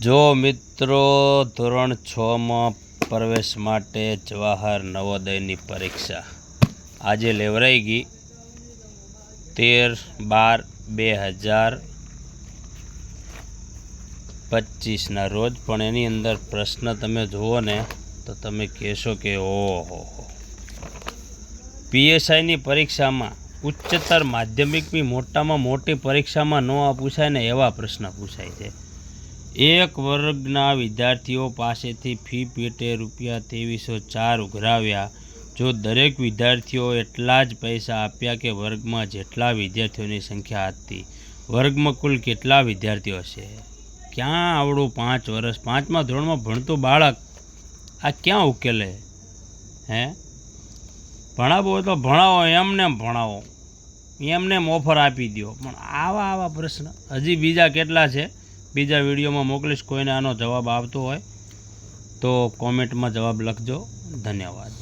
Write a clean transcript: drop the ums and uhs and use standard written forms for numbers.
જો મિત્રો ધોરણ 6 માં પ્રવેશ માટે જવાહર નવોદયની પરીક્ષા આજે લેવરાઈ ગઈ 13/12/2025 રોજ, પણ એની અંદર પ્રશ્ન તમે જુઓ ને તો તમે કહેશો કે ઓહો, પીએસઆઈની પરીક્ષામાં ઉચ્ચતર માધ્યમિકની મોટામાં મોટી પરીક્ષામાં ન પૂછાય ને એવા પ્રશ્ન પૂછાય છે। એક વર્ગના વિદ્યાર્થીઓ પાસેથી ફી પેટે ₹2304 ઉઘરાવ્યા। જો દરેક વિદ્યાર્થીઓ એટલા જ પૈસા આપ્યા કે વર્ગમાં જેટલા વિદ્યાર્થીઓની સંખ્યા હતી, વર્ગમાં કુલ કેટલા વિદ્યાર્થીઓ હશે? ક્યાં આવડું 5 વર્ષ 5મા ધોરણમાં ભણતું બાળક આ ક્યાં ઉકેલે? ભણાવો તો ભણાવો, એમને ભણાવો, એમને ઓફર આપી દો, પણ આવા પ્રશ્ન હજી બીજા કેટલા છે, બીજા વિડીયોમાં મોકલીશ। કોઈને આનો જવાબ આવતો હોય તો કોમેન્ટમાં જવાબ લખજો। ધન્યવાદ।